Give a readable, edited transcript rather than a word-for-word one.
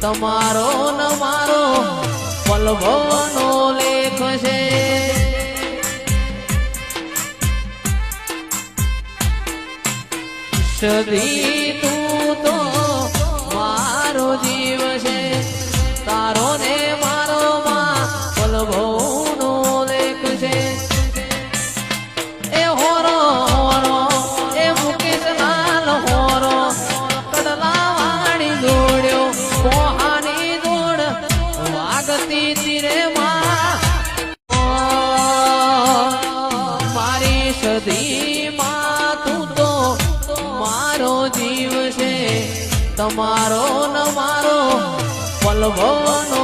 તમારો ન મારો પલભોનો લેખ છે. સદી તું તો મારો જીવ છે, તારો ને મારો માં પલભોનો લેખ છે. એ હોરો હોરો એ મુકેશ લાલ હોરો કડલા વાળી જોડ્યો પોહાની જોડ વાગતી તીરે માં મારી સદી માં તું તો મારો જીવ છે, તમારો ન મારો પલભોનો